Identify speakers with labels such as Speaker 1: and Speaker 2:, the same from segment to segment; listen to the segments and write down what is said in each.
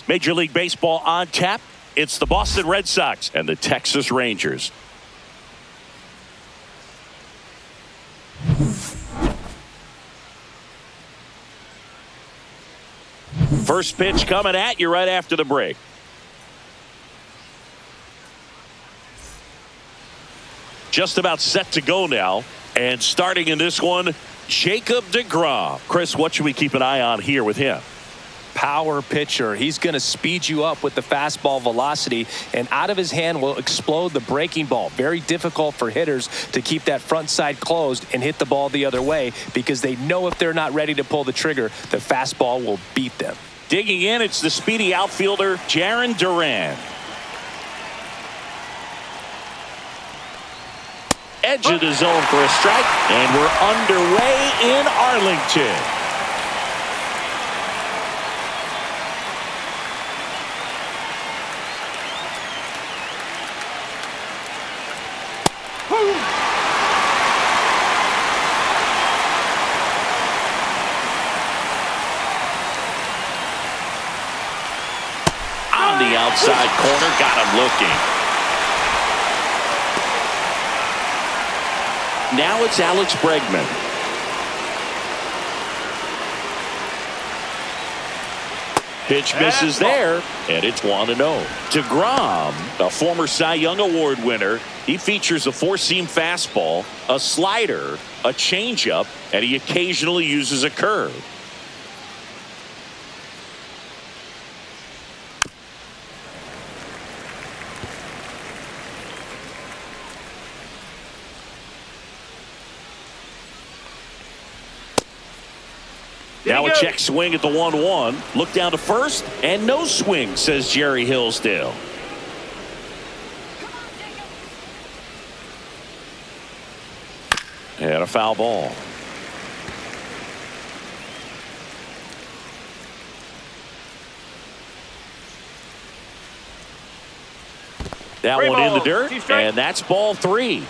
Speaker 1: Major League Baseball on tap. It's the Boston Red Sox and the Texas Rangers. First pitch coming at you right after the break. Just about set to go now. And starting in this one, Jacob deGrom. Chris, what should we keep an eye on here with him?
Speaker 2: Power pitcher. He's going to speed you up with the fastball velocity, and out of his hand will explode the breaking ball. Very difficult for hitters to keep that front side closed and hit the ball the other way, because they know if they're not ready to pull the trigger, the fastball will beat them.
Speaker 1: Digging in, it's the speedy outfielder, Jarren Duran. Edge of the zone for a strike, and we're underway in Arlington. On the outside corner, got him looking. Now it's Alex Bregman. Pitch misses there, and it's 1-0. deGrom, a former Cy Young Award winner, he features a four-seam fastball, a slider, a changeup, and he occasionally uses a curve. Now a check swing at the 1-1. Look down to first, and no swing, says Jerry Hillsdale. And a foul ball. That one in the dirt, and that's ball 3.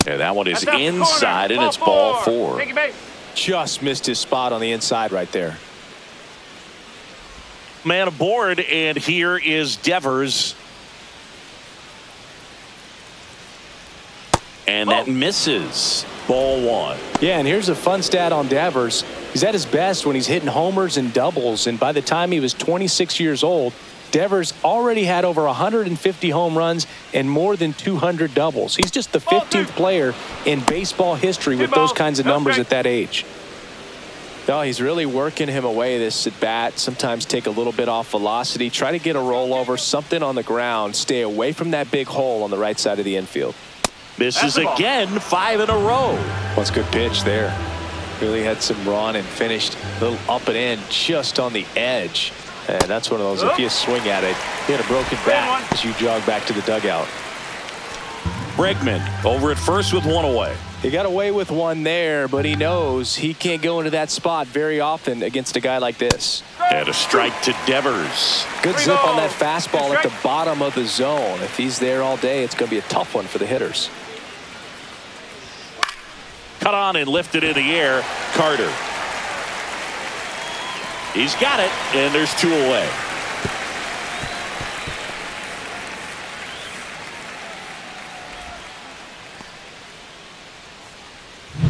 Speaker 1: And that one is inside, and it's ball 4.
Speaker 2: Just missed his spot on the inside right there.
Speaker 1: Man aboard, and here is Devers. And that misses. Ball 1.
Speaker 2: Yeah, and here's a fun stat on Devers. He's at his best when he's hitting homers and doubles, and by the time he was 26 years old, Devers already had over 150 home runs and more than 200 doubles. He's just the 15th player in baseball history with those kinds of numbers at that age. No, he's really working him away this at bat. Sometimes take a little bit off velocity, try to get a rollover, something on the ground, stay away from that big hole on the right side of the infield.
Speaker 1: Misses again, 5 in a row.
Speaker 2: That's a good pitch there. Really had some run and finished a little up and in just on the edge. And that's one of those, if you swing at it, you had a broken bat as you jog back to the dugout.
Speaker 1: Bregman over at first with 1 away.
Speaker 2: He got away with 1 there, but he knows he can't go into that spot very often against a guy like this.
Speaker 1: And a strike to Devers.
Speaker 2: Good zip on that fastball at the bottom of the zone. If he's there all day, it's going to be a tough one for the hitters.
Speaker 1: Cut on and lifted in the air. Carter. He's got it, and there's 2 away.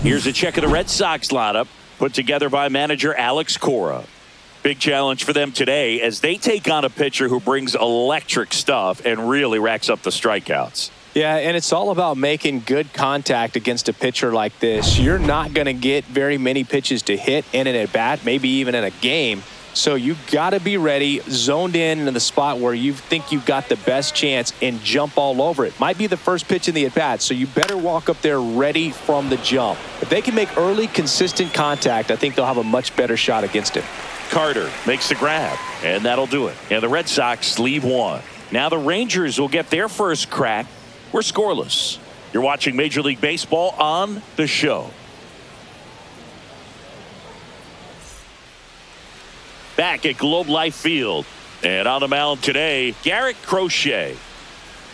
Speaker 1: Here's a check of the Red Sox lineup put together by manager Alex Cora. Big challenge for them today as they take on a pitcher who brings electric stuff and really racks up the strikeouts.
Speaker 2: Yeah, and it's all about making good contact against a pitcher like this. You're not going to get very many pitches to hit in an at-bat, maybe even in a game. So you got to be ready, zoned in the spot where you think you've got the best chance and jump all over it. Might be the first pitch in the at-bat, so you better walk up there ready from the jump. If they can make early, consistent contact, I think they'll have a much better shot against him.
Speaker 1: Carter makes the grab, and that'll do it. And the Red Sox leave 1. Now the Rangers will get their first crack. We're scoreless. You're watching Major League Baseball on The Show. Back at Globe Life Field. And on the mound today, Garrett Crochet.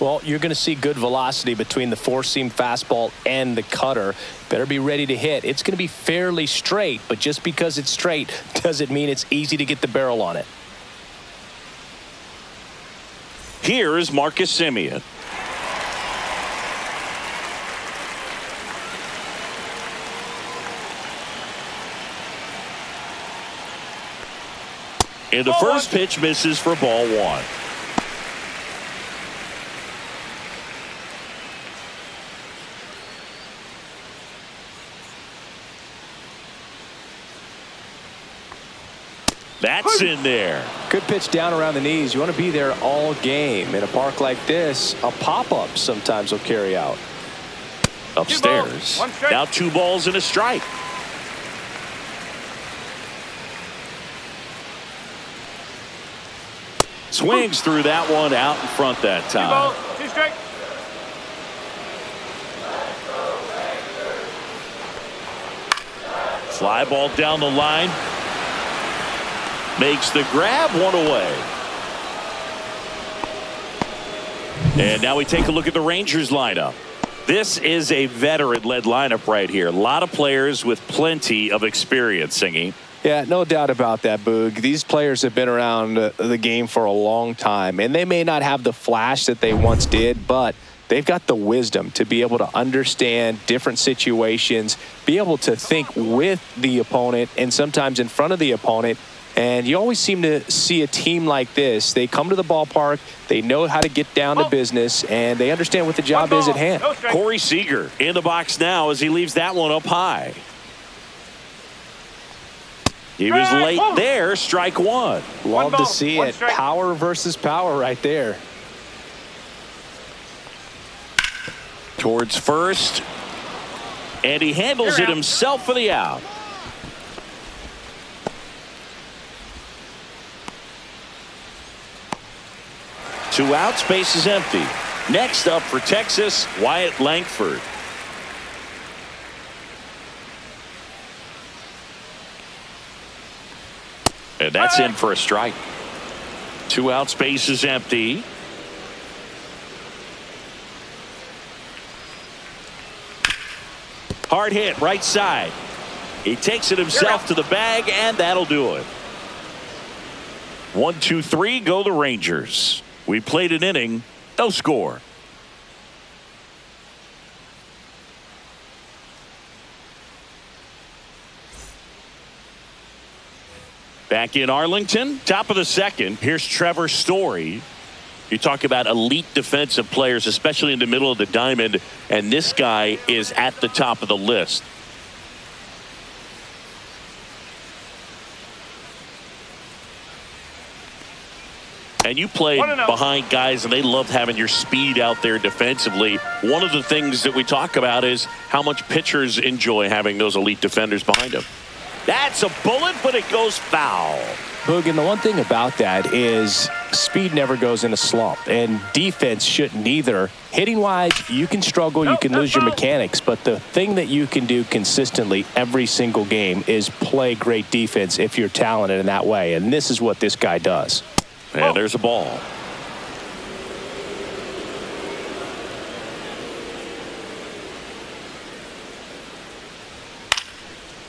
Speaker 2: Well, you're going to see good velocity between the four-seam fastball and the cutter. Better be ready to hit. It's going to be fairly straight, but just because it's straight doesn't mean it's easy to get the barrel on it.
Speaker 1: Here is Marcus Semien. And the first pitch misses for ball one. That's in there.
Speaker 2: Good pitch down around the knees. You want to be there all game. In a park like this, a pop-up sometimes will carry out.
Speaker 1: Upstairs. Now 2 balls and a strike. Swings through that one out in front that time.
Speaker 3: 2 balls, 2 strikes.
Speaker 1: Fly ball down the line. Makes the grab, 1 away. And now we take a look at the Rangers lineup. This is a veteran-led lineup right here. A lot of players with plenty of experience, Singy.
Speaker 2: Yeah, no doubt about that, Boog. These players have been around the game for a long time, and they may not have the flash that they once did, but they've got the wisdom to be able to understand different situations, be able to think with the opponent and sometimes in front of the opponent. And you always seem to see a team like this. They come to the ballpark, they know how to get down to business, and they understand what the job is at hand.
Speaker 1: Corey Seager in the box now as he leaves that one up high. He was late there, strike 1.
Speaker 2: Love to see it. Power versus power right there.
Speaker 1: Towards first, and he handles it himself for the out. Two outs, base is empty. Next up for Texas, Wyatt Langford. And that's in for a strike. 2 outs, base is empty. Hard hit, right side. He takes it himself to the bag, and that'll do it. 1, 2, 3, go the Rangers. We played an inning, no score. Back in Arlington, top of the second. Here's Trevor Story. You talk about elite defensive players, especially in the middle of the diamond, and this guy is at the top of the list. And you played behind guys, and they love having your speed out there defensively. One of the things that we talk about is how much pitchers enjoy having those elite defenders behind them. That's a bullet, but it goes foul.
Speaker 2: Boog, and the one thing about that is speed never goes in a slump, and defense shouldn't either. Hitting-wise, you can struggle, you can lose your mechanics, but the thing that you can do consistently every single game is play great defense if you're talented in that way, and this is what this guy does.
Speaker 1: And there's a ball.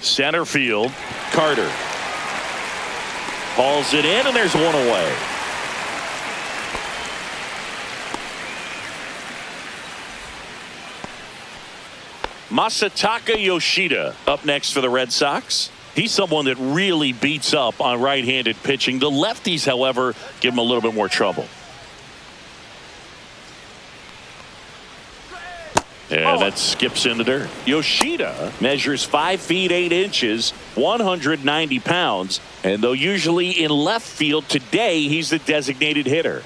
Speaker 1: Center field, Carter. Hauls it in, and there's 1 away. Masataka Yoshida up next for the Red Sox. He's someone that really beats up on right-handed pitching. The lefties, however, give him a little bit more trouble. And that skips in the dirt. Yoshida measures 5 feet 8 inches, 190 pounds. And though usually in left field, today he's the designated hitter.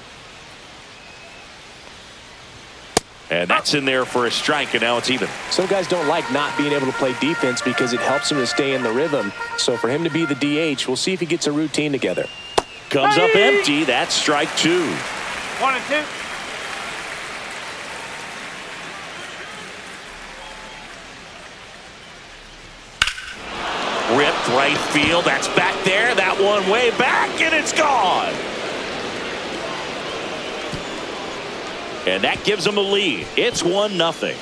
Speaker 1: And that's in there for a strike, and now it's even.
Speaker 2: Some guys don't like not being able to play defense because it helps them to stay in the rhythm. So for him to be the DH, we'll see if he gets a routine together.
Speaker 1: Comes up empty. That's strike 2.
Speaker 3: 1 and 2.
Speaker 1: Ripped right field. That's back there. That one way back, and it's gone. And that gives them a lead. It's 1-0.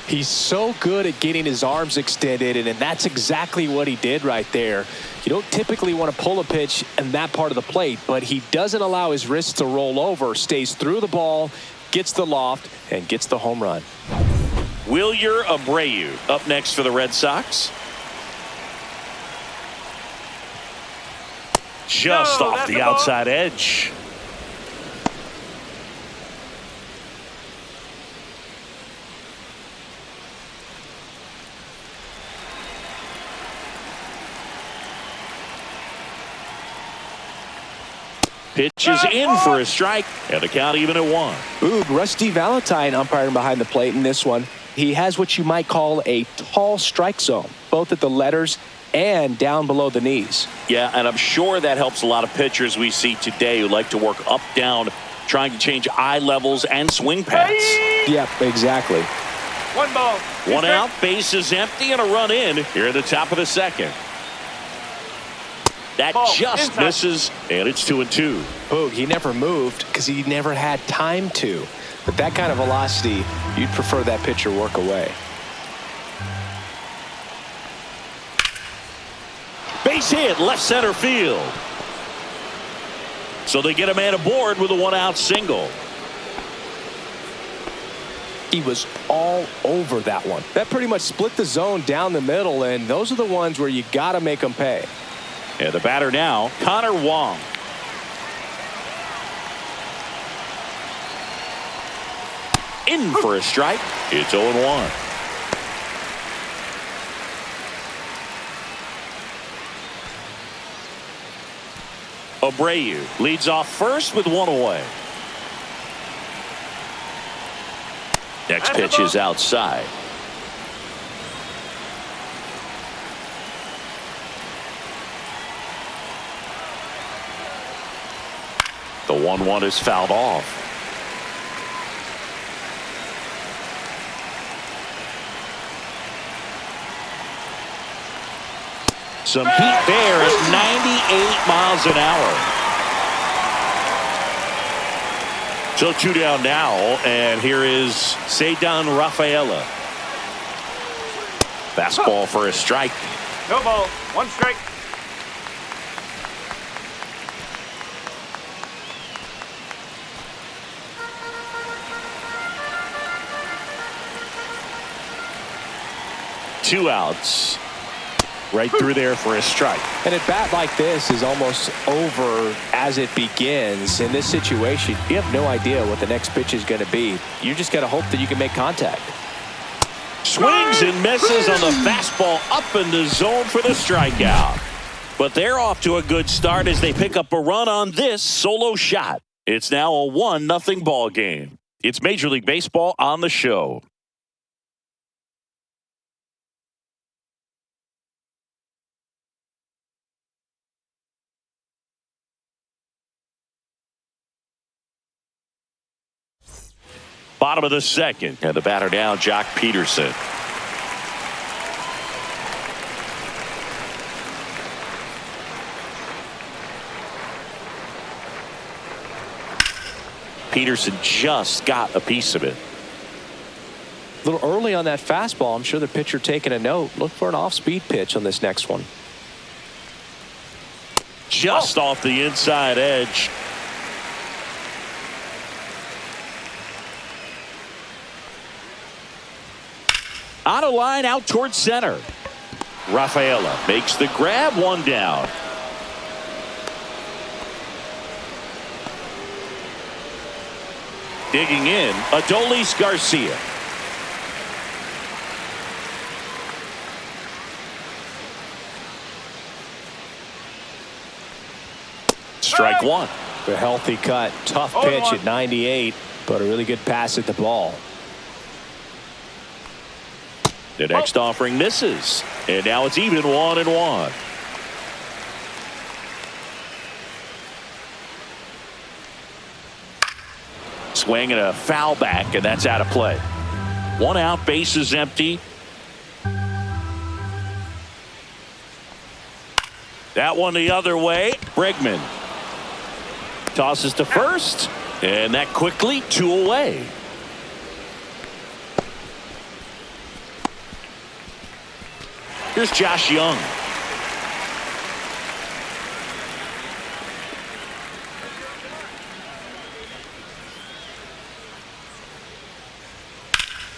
Speaker 2: He's so good at getting his arms extended, and that's exactly what he did right there. You don't typically want to pull a pitch in that part of the plate, but he doesn't allow his wrists to roll over, stays through the ball, gets the loft, and gets the home run.
Speaker 1: Wilyer Abreu up next for the Red Sox. Just off the outside edge. Pitch is in for a strike, and the count even at 1.
Speaker 2: Ooh, Rusty Valentine umpiring behind the plate in this one. He has what you might call a tall strike zone, both at the letters and down below the knees.
Speaker 1: Yeah, and I'm sure that helps a lot of pitchers we see today who like to work up, down, trying to change eye levels and swing paths.
Speaker 2: Yep, exactly.
Speaker 3: 1 ball.
Speaker 1: 1 out, base is empty, and a run in here at the top of the second. That just
Speaker 3: inside.
Speaker 1: misses, and it's 2-2.
Speaker 2: Boog, he never moved because he never had time to. But that kind of velocity, you'd prefer that pitcher work away.
Speaker 1: Base hit, left center field. So they get a man aboard with a 1-out single.
Speaker 2: He was all over that one. That pretty much split the zone down the middle, and those are the ones where you got to make them pay.
Speaker 1: And the batter now, Connor Wong. In for a strike. It's 0-1. Abreu leads off first with 1 away. Next pitch is outside. The 1-1 is fouled off. Some heat there at 98 miles an hour. So 2 down now, and here is Ceddanne Rafaela. Fastball for a strike.
Speaker 3: No ball. 1 strike.
Speaker 2: Two outs. Right through there for a strike. And a bat like this is almost over as it begins. In this situation, you have no idea what the next pitch is going to be. You just got to hope that you can make contact.
Speaker 1: Swings and misses on the fastball up in the zone for the strikeout. But they're off to a good start as they pick up a run on this solo shot. It's now a 1-0 ball game. It's Major League Baseball on the show. Bottom of the second, and the batter now, Jock Peterson. Peterson just got a piece of it.
Speaker 2: A little early on that fastball. I'm sure the pitcher taking a note. Look for an off-speed pitch on this next one.
Speaker 1: Just off the inside edge. On a line out towards center. Rafaela makes the grab, 1 down. Digging in, Adolis Garcia. Strike 1.
Speaker 2: A healthy cut. Tough pitch at 98, but a really good pass at the ball.
Speaker 1: The next offering misses, and now it's even 1-1. swing and a foul back, and that's out of play. 1 out, bases empty. That one the other way. Bregman tosses to first, and that quickly 2 away. Here's Josh Young.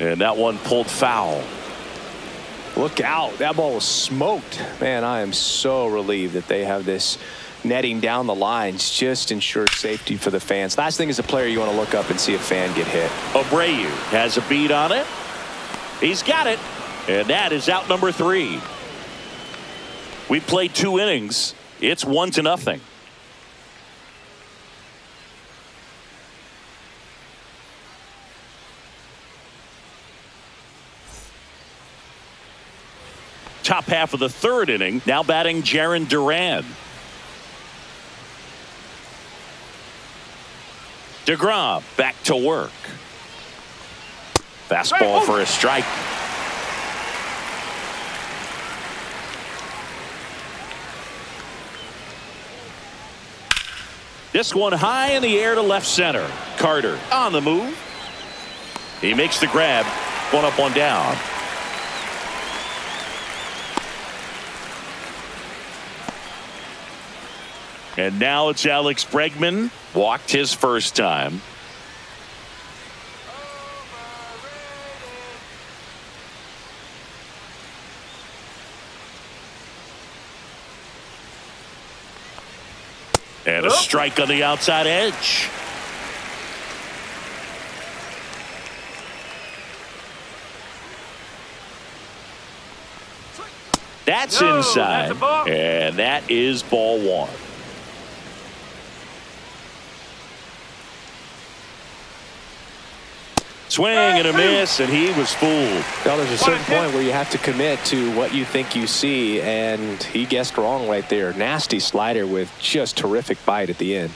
Speaker 1: And that one pulled foul.
Speaker 2: Look out. That ball was smoked. Man, I am so relieved that they have this netting down the lines. Just ensures safety for the fans. Last thing as a player, you want to look up and see a fan get hit.
Speaker 1: Abreu has a beat on it. He's got it. And that is out number 3. We played 2 innings. It's 1-0. Top half of the 3rd inning. Now batting Jarren Duran. DeGrom back to work. Fastball for a strike. This one high in the air to left center. Carter on the move. He makes the grab. 1 up, 1 down. And now it's Alex Bregman. Walked his first time. And a strike on the outside edge. That's inside. And that is ball 1. Swing and a miss, and he was fooled.
Speaker 2: Well, there's a certain point where you have to commit to what you think you see, and he guessed wrong right there. Nasty slider with just terrific bite at the end.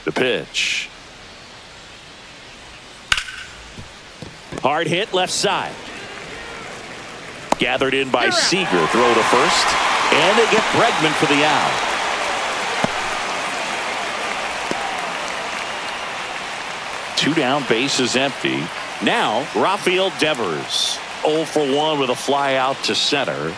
Speaker 1: The pitch. Hard hit left side. Gathered in by Seager. Throw to first. And they get Bregman for the out. 2 down, bases empty. Now Rafael Devers 0 for 1 with a fly out to center.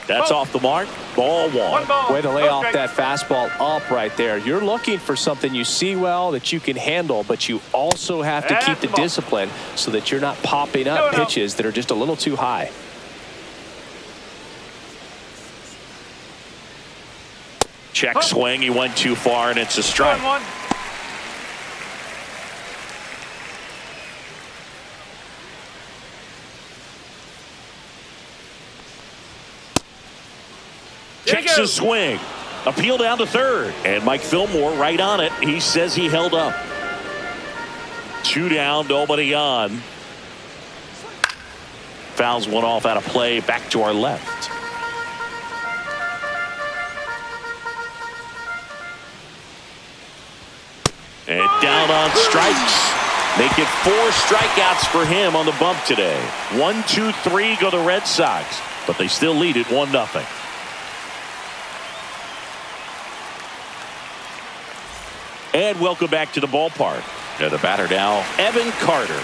Speaker 1: That's off the mark. Ball 1.
Speaker 2: Way to lay off that fastball up right there. You're looking for something you see well that you can handle, but you also have to keep the discipline so that you're not popping up pitches that are just a little too high.
Speaker 1: Check swing. He went too far, and it's a strike. Checks his swing. Appeal down to third. And Mike Fillmore right on it. He says he held up. 2 down, nobody on. Fouls one off out of play. Back to our left. And down on strikes. Make it 4 strikeouts for him on the bump today. 1, 2, 3 go the Red Sox. But they still lead it 1-0. And welcome back to the ballpark. And the batter now, Evan Carter.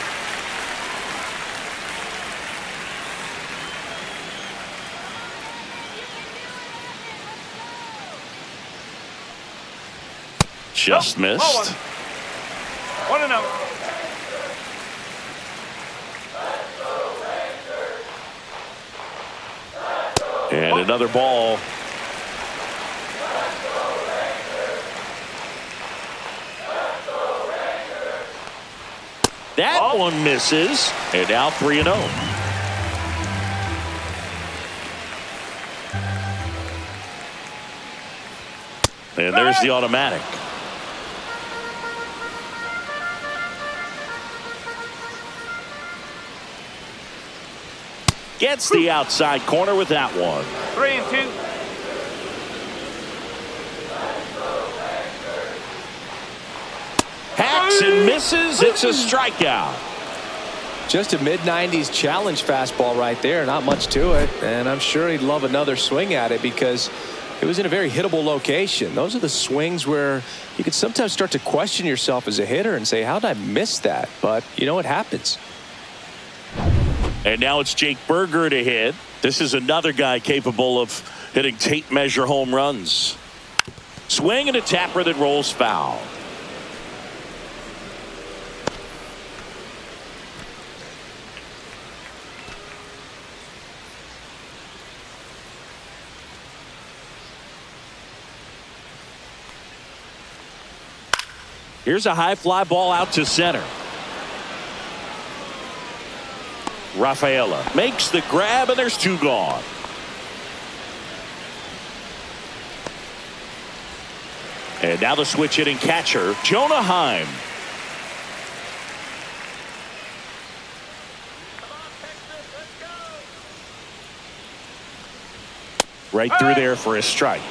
Speaker 1: Just missed.
Speaker 3: 1-0.
Speaker 1: And another ball. That one misses. And now 3-0. And there's the automatic. Gets the outside corner with that one.
Speaker 3: 3-2.
Speaker 1: swings and misses. It's a strikeout.
Speaker 2: Just a mid-90s challenge fastball right there. Not much to it. And I'm sure he'd love another swing at it because it was in a very hittable location. Those are the swings where you can sometimes start to question yourself as a hitter and say, how did I miss that? But, you know, it happens.
Speaker 1: And now it's Jake Berger to hit. This is another guy capable of hitting tape measure home runs. Swing and a tapper that rolls foul. Here's a high fly ball out to center. Rafaela makes the grab, and there's two gone. And now the switch hitting catcher, Jonah Heim. Right through there for a strike.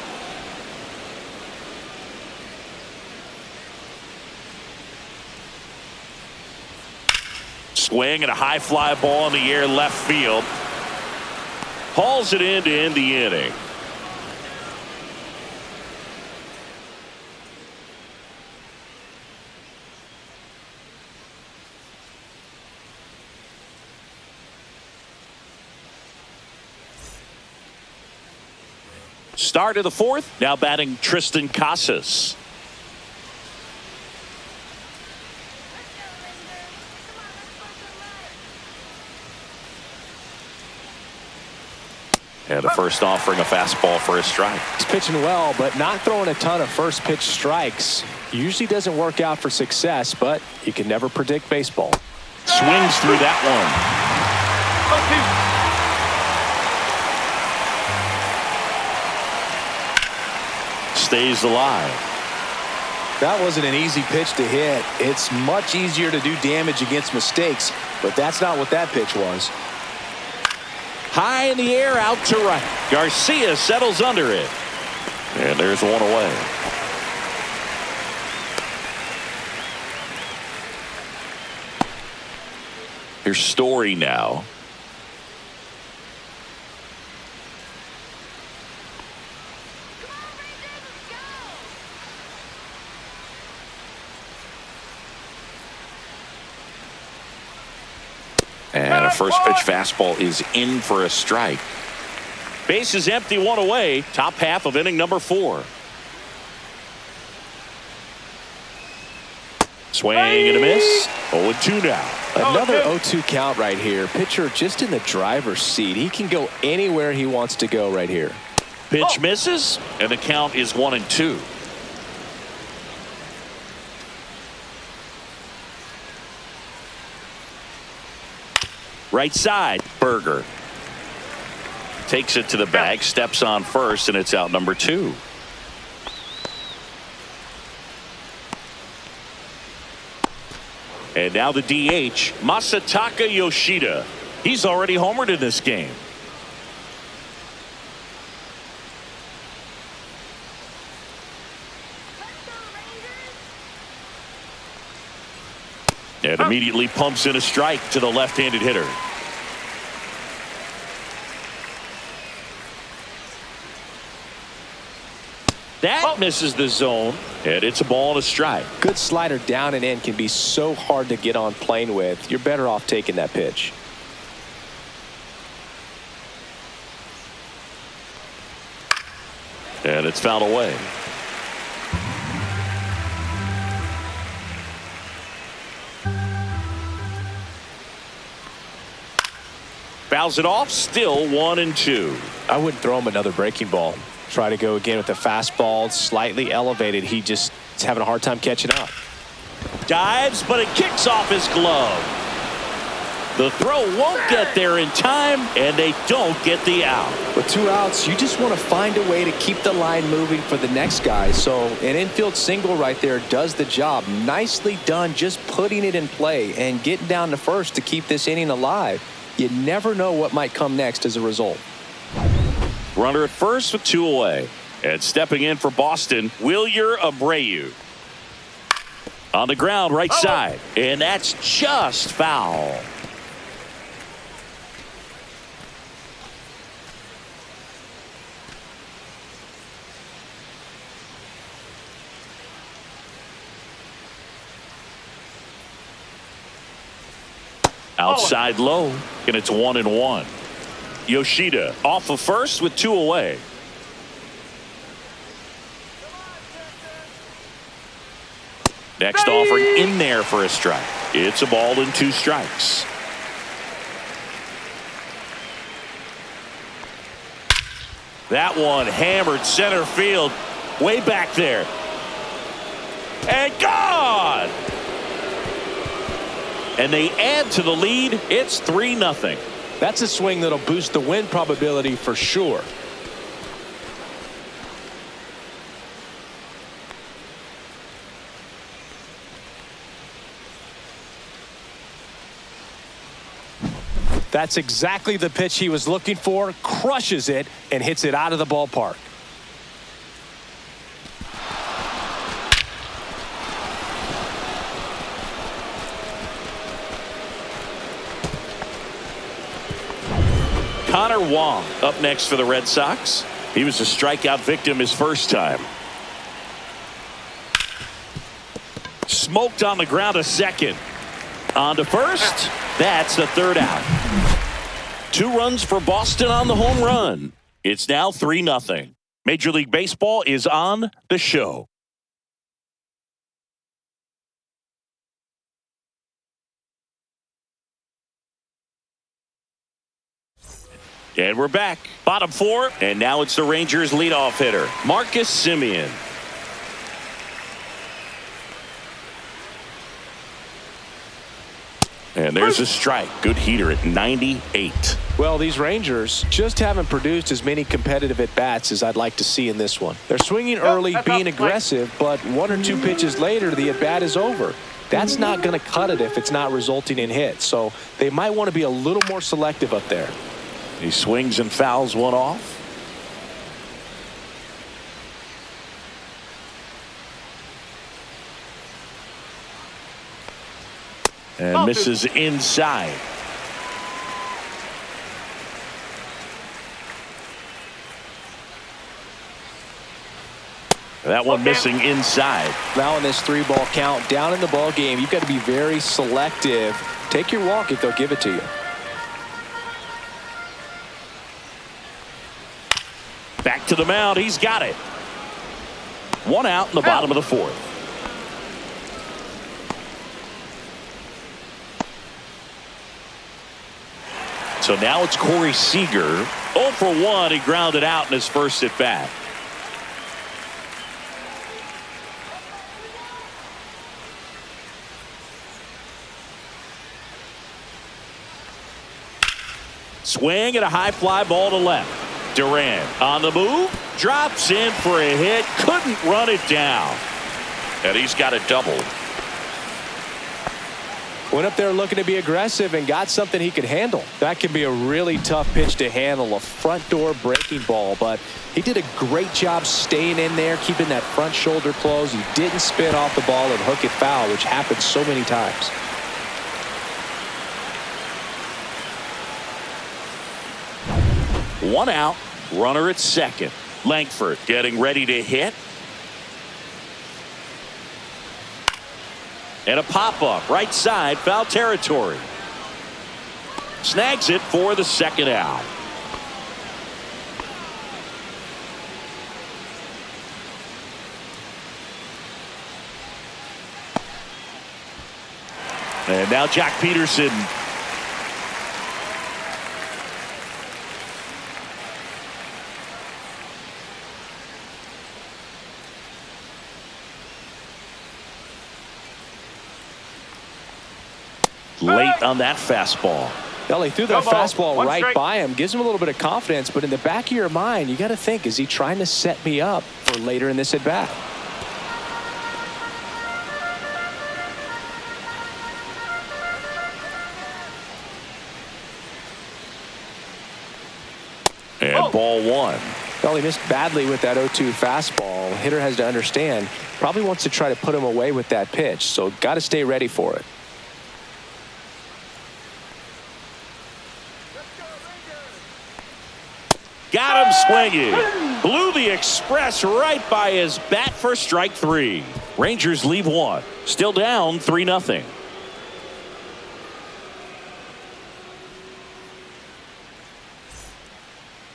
Speaker 1: Swing and a high fly ball in the air left field. Hauls it in to end the inning. Start of the fourth. Now batting Tristan Casas. And a first offering a fastball for a strike.
Speaker 2: He's pitching well, but not throwing a ton of first pitch strikes. Usually doesn't work out for success, but you can never predict baseball.
Speaker 1: Swings through that one. Stays alive.
Speaker 2: That wasn't an easy pitch to hit. It's much easier to do damage against mistakes, but that's not what that pitch was.
Speaker 1: High in the air, out to right. Garcia settles under it. And there's one away. Here's Story now. And a first pitch fastball is in for a strike. Base is empty, one away. Top half of inning number 4. Swing and a miss. 0-2 now.
Speaker 2: Another 0-2 count right here. Pitcher just in the driver's seat. He can go anywhere he wants to go right here.
Speaker 1: Pitch misses, and the count is 1-2. Right side, Berger. Takes it to the bag, steps on first, and it's out number 2. And now the DH, Masataka Yoshida. He's already homered in this game. And immediately pumps in a strike to the left-handed hitter. That misses the zone, and it's a ball and a strike.
Speaker 2: Good slider down and in can be so hard to get on plane with. You're better off taking that pitch.
Speaker 1: And it's fouled away. Fouls it off, still 1-2.
Speaker 2: I wouldn't throw him another breaking ball. Try to go again with the fastball, slightly elevated. He just is having a hard time catching up.
Speaker 1: Dives, but it kicks off his glove. The throw won't get there in time, and they don't get the out.
Speaker 2: With 2 outs, you just want to find a way to keep the line moving for the next guy. So an infield single right there does the job. Nicely done, just putting it in play and getting down to first to keep this inning alive. You never know what might come next as a result.
Speaker 1: Runner at first with 2 away. And stepping in for Boston, Wilyer Abreu. On the ground, right side. And that's just foul. Outside low, and it's 1-1. Yoshida off of first with 2 away. Next offering in there for a strike. It's a ball and 2 strikes. That one hammered center field, way back there. And gone! And they add to the lead. It's 3-0.
Speaker 2: That's a swing that'll boost the win probability for sure. That's exactly the pitch he was looking for. Crushes it and hits it out of the ballpark.
Speaker 1: Connor Wong up next for the Red Sox. He was a strikeout victim his first time. Smoked on the ground a second. On to first. That's the 3rd out. 2 runs for Boston on the home run. It's now 3-0. Major League Baseball is on the show. And we're back. Bottom 4. And now it's the Rangers leadoff hitter, Marcus Semien. And there's a strike. Good heater at 98.
Speaker 2: Well, these Rangers just haven't produced as many competitive at-bats as I'd like to see in this one. They're swinging early, being aggressive, but 1 or 2 pitches later, the at-bat is over. That's not going to cut it if it's not resulting in hits. So they might want to be a little more selective up there.
Speaker 1: He swings and fouls one off. And misses inside. That one missing inside.
Speaker 2: Now in this 3-ball count, down in the ball game, you've got to be very selective. Take your walk if they'll give it to you.
Speaker 1: Back to the mound. He's got it. 1 out in the bottom of the 4th. So now it's Corey Seager. 0 for 1. He grounded out in his first at bat. Swing and a high fly ball to left. Duran on the move. Drops in for a hit. Couldn't run it down. And he's got a double.
Speaker 2: Went up there looking to be aggressive and got something he could handle. That can be a really tough pitch to handle, a front door breaking ball, but he did a great job staying in there, keeping that front shoulder closed. He didn't spin off the ball and hook it foul, which happens so many times.
Speaker 1: One out, runner at second. Langford getting ready to hit. And a pop-up right side, foul territory. Snags it for the 2nd out. And now Jack Peterson. Late on that fastball.
Speaker 2: Well, he threw that fastball right by him. Gives him a little bit of confidence, but in the back of your mind, you got to think, is he trying to set me up for later in this at bat?
Speaker 1: And ball 1.
Speaker 2: Well, he missed badly with that 0-2 fastball. hitter has to understand, probably wants to try to put him away with that pitch. So got to stay ready for it.
Speaker 1: Got him swinging. Blew the express right by his bat for strike 3. Rangers leave 1. Still down 3-0.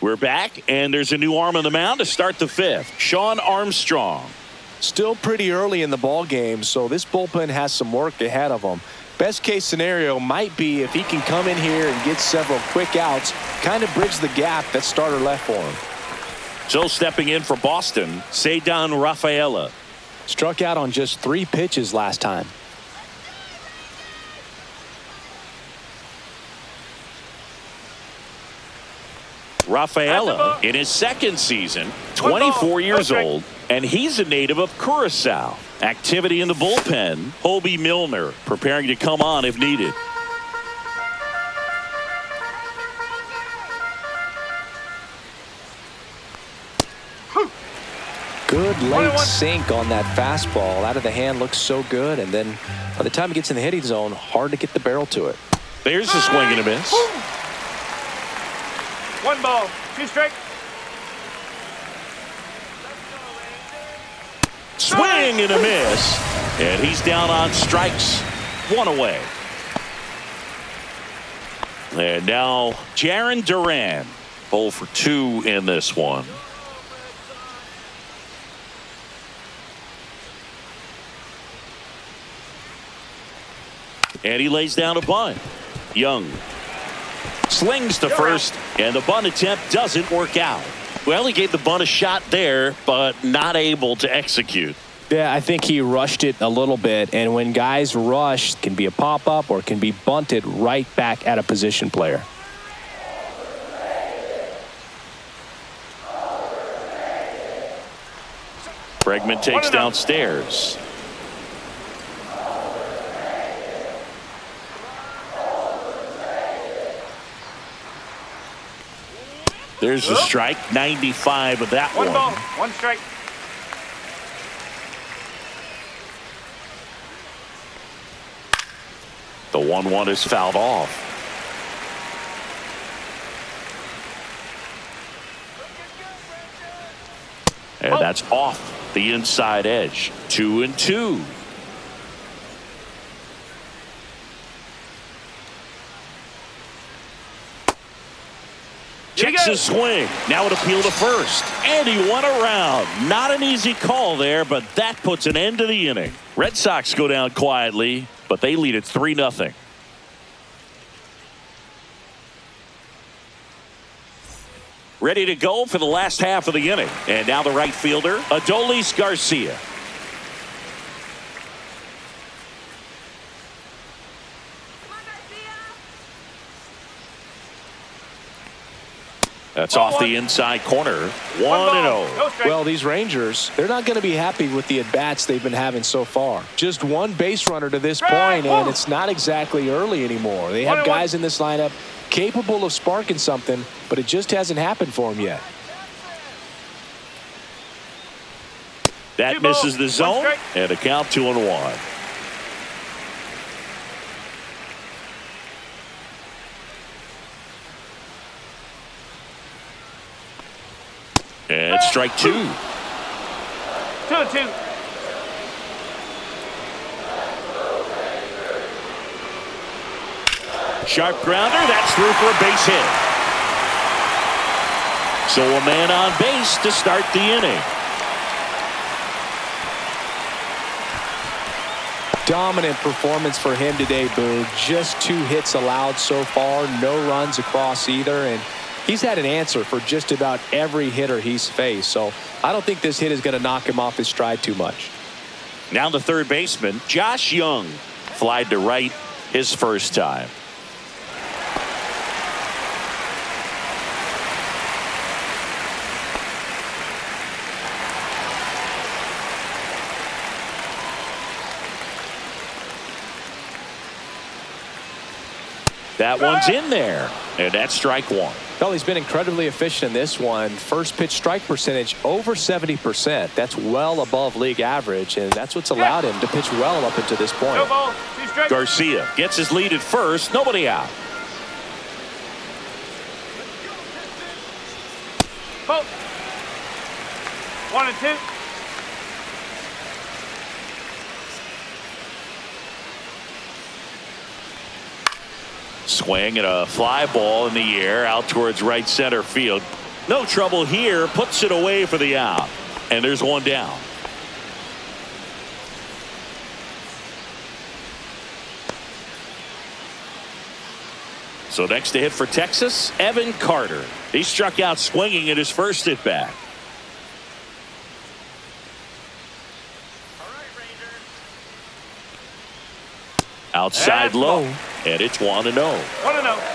Speaker 1: We're back, and there's a new arm on the mound to start the 5th. Sean Armstrong.
Speaker 2: Still pretty early in the ball game, so this bullpen has some work ahead of them. Best case scenario might be if he can come in here and get several quick outs, kind of bridge the gap that starter left for him.
Speaker 1: So stepping in for Boston, Ceddanne Rafaela.
Speaker 2: Struck out on just 3 pitches last time.
Speaker 1: Rafaela in his 2nd season, 24 years old, and he's a native of Curacao. Activity in the bullpen. Hobie Milner preparing to come on if needed.
Speaker 2: Good late sink on that fastball. Out of the hand, looks so good, and then by the time it gets in the hitting zone, hard to get the barrel to it.
Speaker 1: There's a swing and a miss.
Speaker 3: 1 ball, 2 strikes.
Speaker 1: Swing and a miss. And he's down on strikes. 1 away. And now Jarren Duran. 0 for 2 in this one. And he lays down a bunt. Young slings to first, and the bunt attempt doesn't work out. Well, he gave the bunt a shot there, but not able to execute.
Speaker 2: Yeah, I think he rushed it a little bit, and when guys rush, it can be a pop-up or it can be bunted right back at a position player.
Speaker 1: Bregman takes downstairs. There's a strike. 95 of that one.
Speaker 3: 1 ball, 1 strike.
Speaker 1: The 1-1 is fouled off. And that's off the inside edge. 2-2. Checks his swing. Now it appeal to first. And he won around. Not an easy call there, but that puts an end to the inning. Red Sox go down quietly, but they lead it 3-0. Ready to go for the last half of the inning. And now the right fielder, Adolis Garcia. That's off the inside corner. 1-0.
Speaker 2: Well, these Rangers, they're not going to be happy with the at-bats they've been having so far. Just 1 base runner to this point, and it's not exactly early anymore. They have guys in this lineup capable of sparking something, but it just hasn't happened for them yet.
Speaker 1: That misses the zone, and a count 2-1. And strike 2.
Speaker 3: 2-2.
Speaker 1: Sharp grounder. That's through for a base hit. So a man on base to start the inning.
Speaker 2: Dominant performance for him today, Boo. Just 2 hits allowed so far. No runs across either. And he's had an answer for just about every hitter he's faced. So I don't think this hit is going to knock him off his stride too much.
Speaker 1: Now the third baseman, Josh Young. Flied to right his first time. That one's in there. And that's strike one.
Speaker 2: Well, he's been incredibly efficient in this one. First pitch strike percentage over 70%. That's well above league average, and that's what's allowed him to pitch well up until this point.
Speaker 3: No ball. 2 strikes.
Speaker 1: Garcia gets his lead at first. Nobody out.
Speaker 3: Ball. 1 and 2.
Speaker 1: Swing and a fly ball in the air out towards right center field. No trouble here. Puts it away for the out. And there's one down. So next to hit for Texas, Evan Carter. He struck out swinging at his first at bat. Outside
Speaker 3: That's
Speaker 1: low,
Speaker 3: low.
Speaker 1: and it's 1-0.
Speaker 3: 1-0.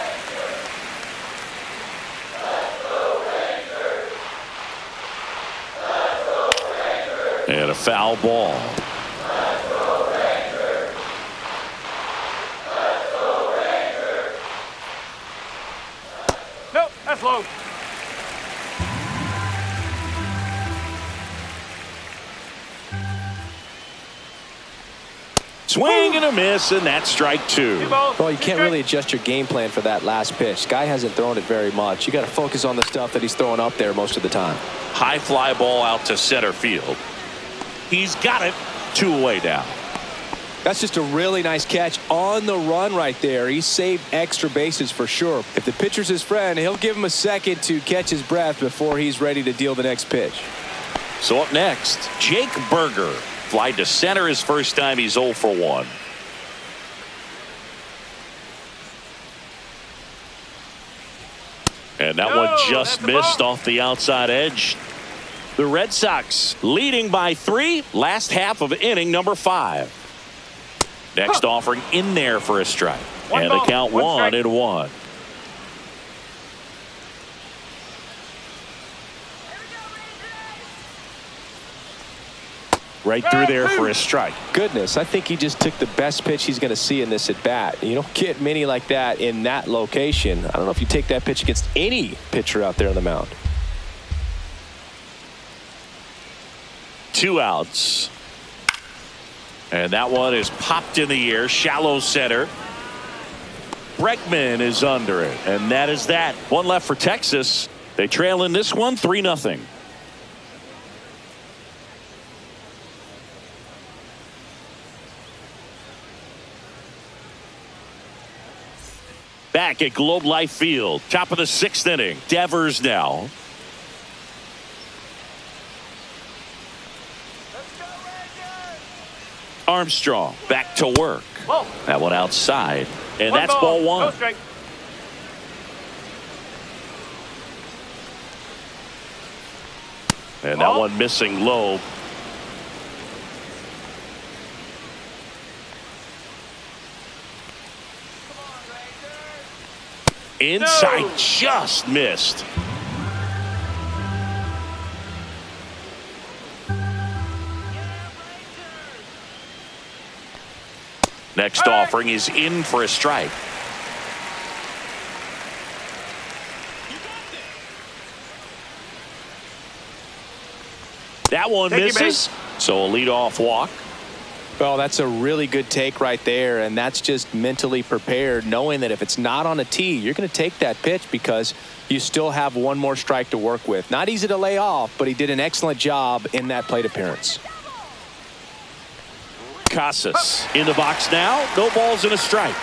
Speaker 1: And a foul ball.
Speaker 3: Nope, that's low.
Speaker 1: Swing and a miss, and that's strike 2.
Speaker 3: 2 balls.
Speaker 2: Well, you
Speaker 3: 2
Speaker 2: can't
Speaker 3: strikes.
Speaker 2: really adjust your game plan for that last pitch. Guy hasn't thrown it very much. You got to focus on the stuff that he's throwing up there most of the time.
Speaker 1: High fly ball out to center field. He's got it. 2 away now.
Speaker 2: That's just a really nice catch on the run right there. He saved extra bases for sure. If the pitcher's his friend, he'll give him a second to catch his breath before he's ready to deal the next pitch.
Speaker 1: So up next, Jake Berger. Fly to center his first time. He's 0 for 1. And that one just missed off the outside edge. The Red Sox leading by 3. Last half of inning number 5. Next offering in there for a strike.
Speaker 3: One
Speaker 1: and the
Speaker 3: ball,
Speaker 1: count
Speaker 3: 1 strike.
Speaker 1: 1-1. Right through there for a strike.
Speaker 2: Goodness, I think he just took the best pitch he's going to see in this at bat. You don't get many like that in that location. I don't know if you take that pitch against any pitcher out there on the mound.
Speaker 1: 2 outs. And that one is popped in the air. Shallow center. Bregman is under it. And that is that. 1 left for Texas. They trail in this one 3-0. Back at Globe Life Field. Top of the 6th inning. Devers now. Armstrong back to work.
Speaker 3: Whoa.
Speaker 1: That one outside. And
Speaker 3: 1
Speaker 1: that's ball 1.
Speaker 3: No strike.
Speaker 1: And that one missing low. Inside,
Speaker 3: No.
Speaker 1: just missed. Next offering is in for a strike. That one
Speaker 3: Take it,
Speaker 1: misses. So a leadoff walk.
Speaker 2: Well, that's a really good take right there, and that's just mentally prepared, knowing that if it's not on a tee, you're going to take that pitch because you still have one more strike to work with. Not easy to lay off, but he did an excellent job in that plate appearance.
Speaker 1: Casas in the box now. No balls and a strike.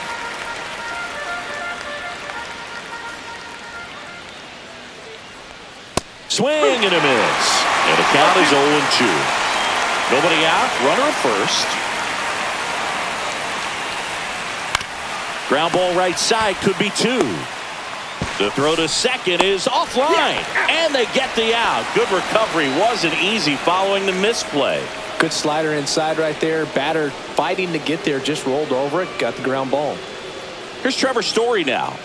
Speaker 1: Swing and a miss. And the count is 0-2. Nobody out. Runner at first. Ground ball right side, could be 2. The throw to second is offline. And they get the out. Good recovery. Wasn't easy following the misplay.
Speaker 2: Good slider inside right there. Batter fighting to get there, just rolled over it, got the ground ball.
Speaker 1: Here's Trevor Story now.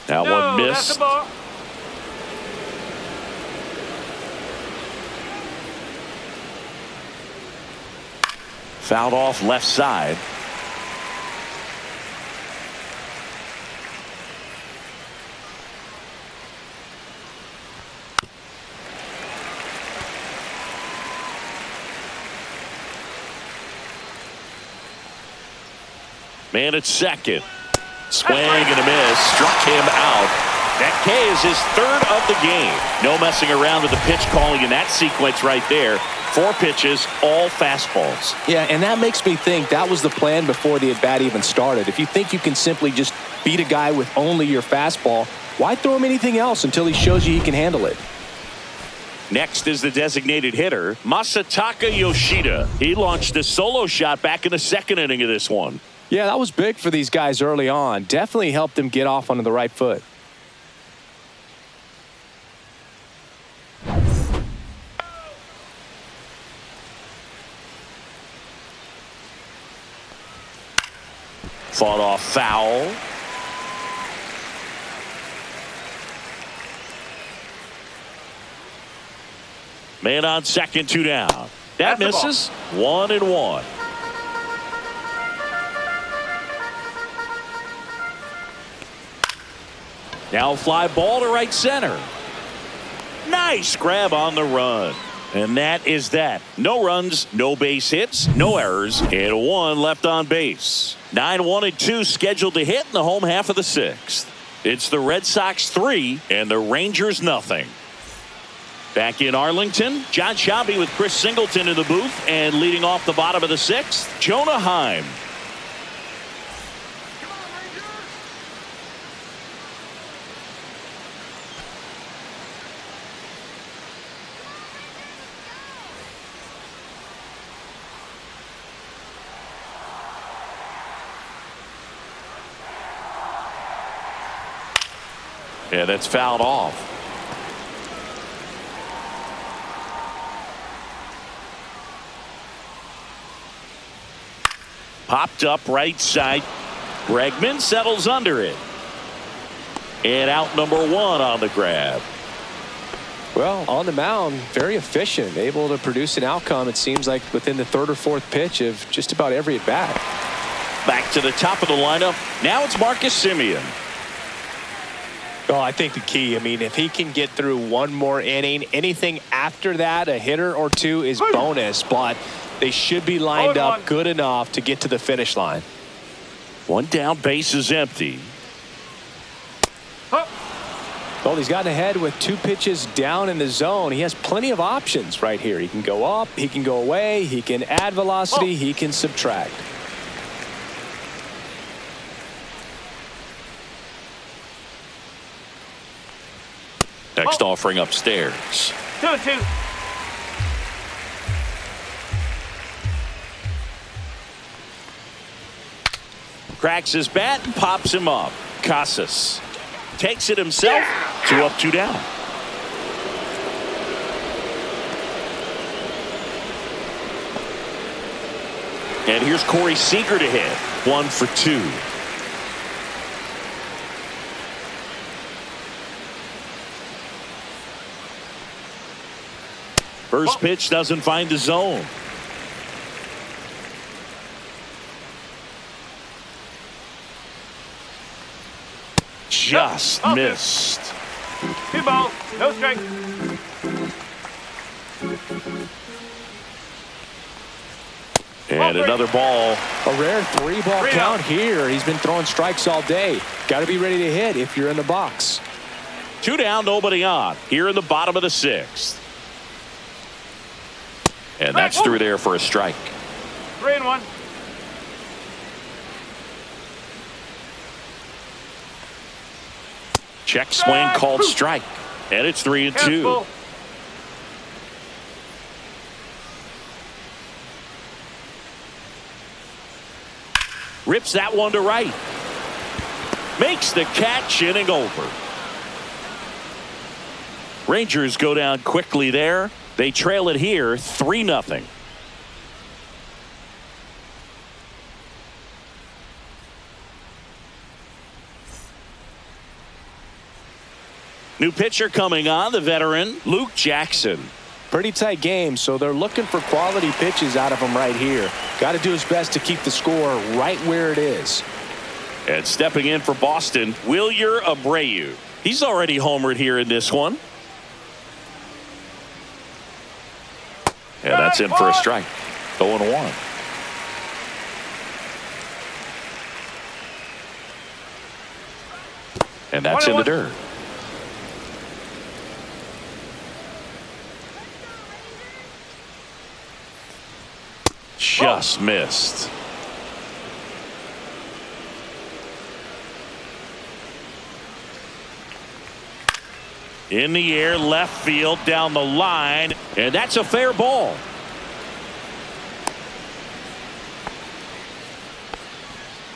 Speaker 1: That one
Speaker 3: That's
Speaker 1: missed.
Speaker 3: a ball.
Speaker 1: Fouled off left side. Man at second. Swing and a miss. Struck him out. That K is his third of the game. No messing around with the pitch calling in that sequence right there. 4 pitches, all fastballs.
Speaker 2: Yeah, and that makes me think that was the plan before the at-bat even started. If you think you can simply just beat a guy with only your fastball, why throw him anything else until he shows you he can handle it?
Speaker 1: Next is the designated hitter, Masataka Yoshida. He launched a solo shot back in the second inning of this one.
Speaker 2: Yeah, that was big for these guys early on. Definitely helped them get off onto the right foot.
Speaker 1: Fought off foul. Man on second, 2 down. That misses. 1-1. Now fly ball to right center. Nice grab on the run. And that is that. No runs, no base hits, no errors, and 1 left on base. 9-1-2 scheduled to hit in the home half of the 6th. It's the Red Sox 3 and the Rangers nothing. Back in Arlington, John Sciambi with Chris Singleton in the booth, and leading off the bottom of the 6th, Jonah Heim. Yeah, that's fouled off. Popped up right side. Bregman settles under it. And out number 1 on the grab.
Speaker 2: Well, on the mound, very efficient, able to produce an outcome, it seems like, within the 3rd or 4th pitch of just about every at-bat.
Speaker 1: Back to the top of the lineup. Now it's Marcus Semien.
Speaker 2: Well, I think the key, I mean, if he can get through 1 more inning, anything after that, a hitter or 2 is bonus, but they should be lined up good enough to get to the finish line.
Speaker 1: 1 down, base is empty.
Speaker 2: Well, he's gotten ahead with 2 pitches down in the zone. He has plenty of options right here. He can go up, he can go away, he can add velocity, he can subtract.
Speaker 1: Next offering upstairs.
Speaker 3: 2-2.
Speaker 1: Cracks his bat and pops him up. Casas takes it himself. 2 up, 2 down. And here's Corey Seager to hit. 1 for 2. First pitch doesn't find the zone. Just missed.
Speaker 3: 2 balls, no strike.
Speaker 1: And another ball.
Speaker 2: A rare 3-ball count here. He's been throwing strikes all day. Got to be ready to hit if you're in the box.
Speaker 1: 2 down, nobody on. Here in the bottom of the 6th. And that's through there for a strike.
Speaker 3: 3-1.
Speaker 1: Check swing called strike. And it's 3-2. Rips that one to right. Makes the catch, inning over. Rangers go down quickly there. They trail it here 3-0. New pitcher coming on, the veteran Luke Jackson.
Speaker 2: Pretty tight game, so they're looking for quality pitches out of him right here. Got to do his best to keep the score right where it is.
Speaker 1: And stepping in for Boston, Wilyer Abreu. He's already homered here in this one. And that's in for a strike. 0-1. And that's in the dirt. Just missed. In the air, left field, down the line, and that's a fair ball.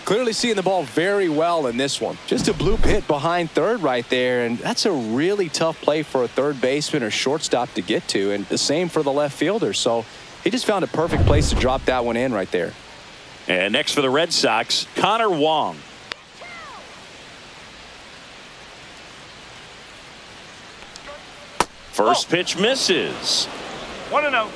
Speaker 2: Clearly seeing the ball very well in this one. Just a bloop hit behind third right there, and that's a really tough play for a third baseman or shortstop to get to, and the same for the left fielder. So he just found a perfect place to drop that one in right there.
Speaker 1: And next for the Red Sox, Connor Wong. First pitch misses.
Speaker 3: 1-0.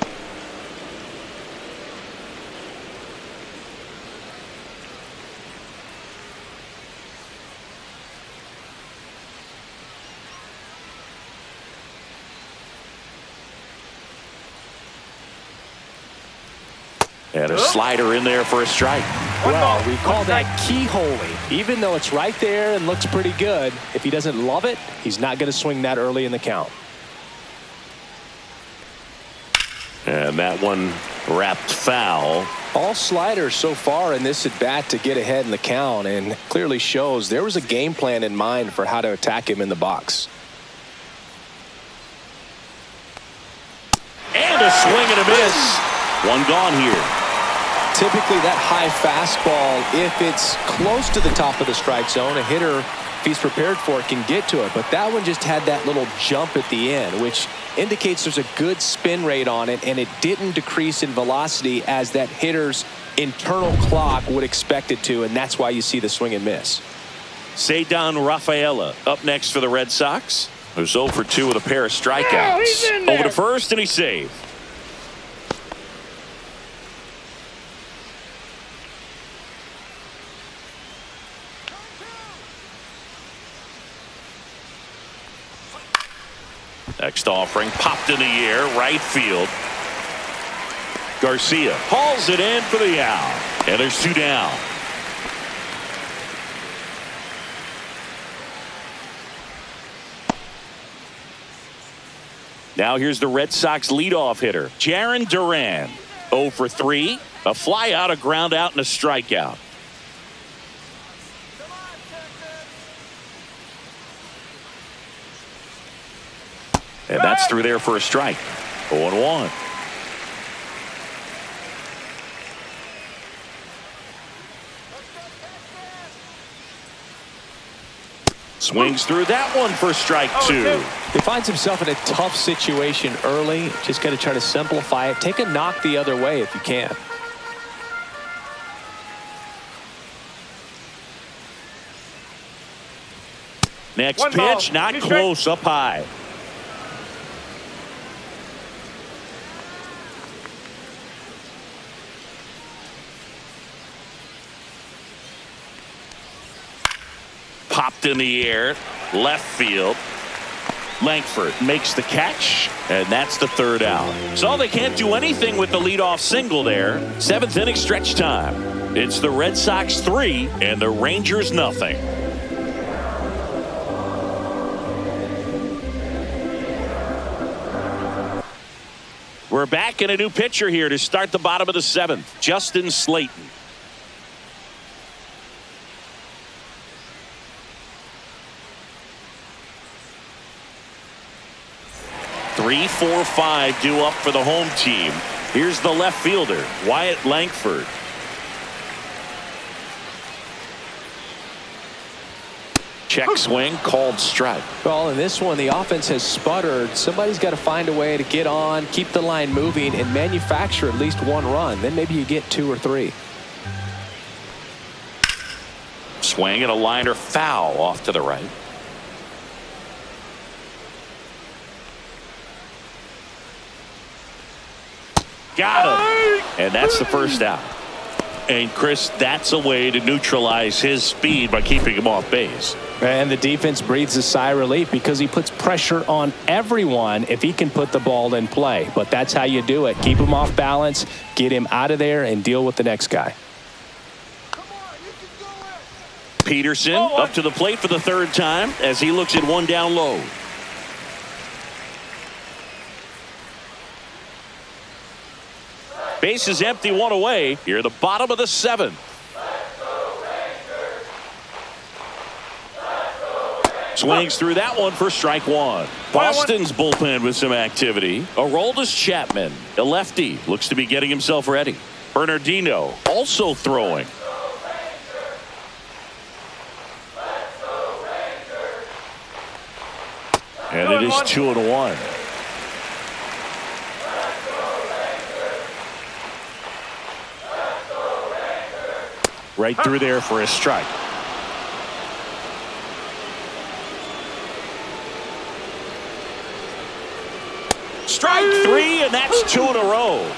Speaker 1: And a slider in there for a strike.
Speaker 2: Well, we call that keyholing. Even though it's right there and looks pretty good, if he doesn't love it, he's not going to swing that early in the count.
Speaker 1: And that one wrapped foul.
Speaker 2: All sliders so far in this at bat to get ahead in the count, and clearly shows there was a game plan in mind for how to attack him in the box.
Speaker 1: And a swing and a miss. One gone here.
Speaker 2: Typically that high fastball, if it's close to the top of the strike zone, a hitter, if he's prepared for it, can get to it. But that one just had that little jump at the end, which indicates there's a good spin rate on it, and it didn't decrease in velocity as that hitter's internal clock would expect it to, and that's why you see the swing and miss.
Speaker 1: Ceddanne Rafaela up next for the Red Sox, who's 0 for 2 with a pair of strikeouts. Over to first, and he's saved. Next offering popped in the air, right field. Garcia hauls it in for the out, and there's 2 down. Now here's the Red Sox leadoff hitter, Jarren Duran. 0 for 3, a fly out, a ground out, and a strikeout. And that's through there for a strike. 0-1. Swings through that one for strike 2.
Speaker 2: He finds himself in a tough situation early. Just got to try to simplify it. Take a knock the other way if you can.
Speaker 1: Next pitch, not close, up high. Popped in the air, left field. Langford makes the catch, and that's the third out. So they can't do anything with the leadoff single there. 7th inning stretch time. It's the Red Sox 3 and the Rangers nothing. We're back in a new pitcher here to start the bottom of the 7th. Justin Slayton. Three, 4, 5 due up for the home team. Here's the left fielder, Wyatt Langford. Check swing, called strike.
Speaker 2: Well, in this one, the offense has sputtered. Somebody's got to find a way to get on, keep the line moving, and manufacture at least 1 run. Then maybe you get 2 or 3.
Speaker 1: Swing and a liner foul off to the right. Got him. And that's the first out. And, Chris, that's a way to neutralize his speed by keeping him off base.
Speaker 2: And the defense breathes a sigh of relief because he puts pressure on everyone if he can put the ball in play. But that's how you do it. Keep him off balance, get him out of there, and deal with the next guy.
Speaker 1: Peterson up to the plate for the third time as he looks at one down low. Base is empty, one away. Here at the bottom of the seventh. Swings through that one for strike one. Boston's bullpen with some activity. Aroldis Chapman, a lefty, looks to be getting himself ready. Bernardino also throwing. And it is 2-1. Right through there for a strike. Strike three, and that's 2 in a row.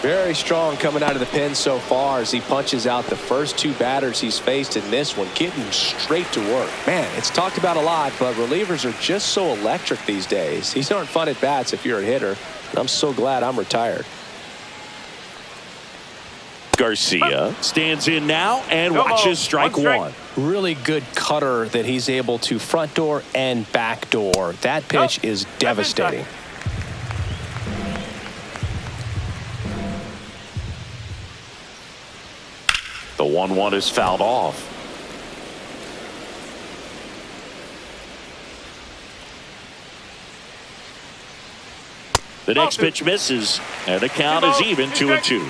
Speaker 2: Very strong coming out of the pen so far as he punches out the first two batters he's faced in this one, getting straight to work. Man, it's talked about a lot, but relievers are just so electric these days. These aren't fun at bats if you're a hitter, and I'm so glad I'm retired.
Speaker 1: Garcia stands in now and watches strike one.
Speaker 2: Really good cutter that he's able to front door and back door. That pitch is devastating.
Speaker 1: The 1-1 is fouled off. The next pitch misses, and the count is even 2-2.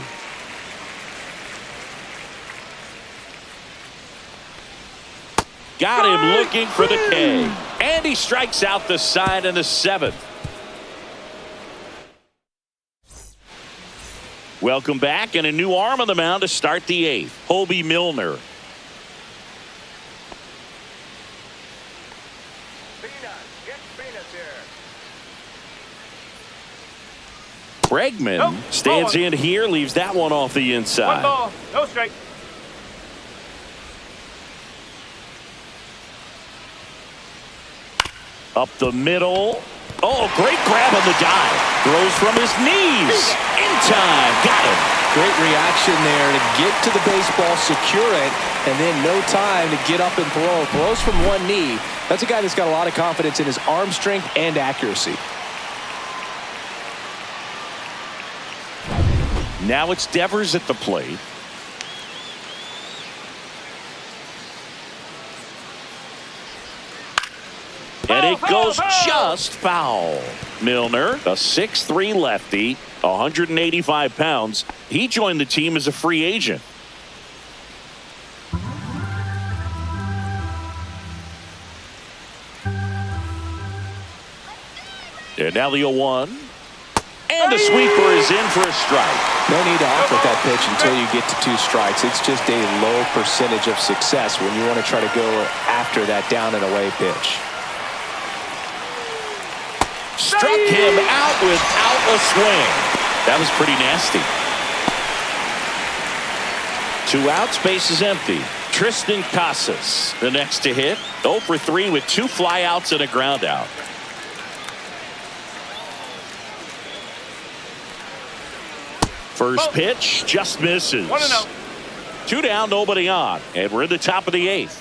Speaker 1: Got him looking for the K. And he strikes out the side in the seventh. Welcome back, and a new arm on the mound to start the eighth. Hobie Milner. Bregman stands in here, leaves that one off the inside.
Speaker 3: 1 ball, no strike.
Speaker 1: Up the middle. Oh, great grab on the dive. Throws from his knees. In time. Got him.
Speaker 2: Great reaction there to get to the baseball, secure it, and then no time to get up and throw. Throws from one knee. That's a guy that's got a lot of confidence in his arm strength and accuracy.
Speaker 1: Now it's Devers at the plate. And it goes just foul. Milner, a 6'3" lefty, 185 pounds. He joined the team as a free agent. And now the 0-1. And the sweeper is in for a strike.
Speaker 2: No need to offer that pitch until you get to 2 strikes. It's just a low percentage of success when you want to try to go after that down and away pitch.
Speaker 1: Struck him out without a swing. That was pretty nasty. 2 outs, base is empty. Tristan Casas, the next to hit. 0 for 3 with 2 flyouts and a ground out. First pitch just misses.
Speaker 3: 1-0.
Speaker 1: 2 down, nobody on, and we're in the top of the 8th.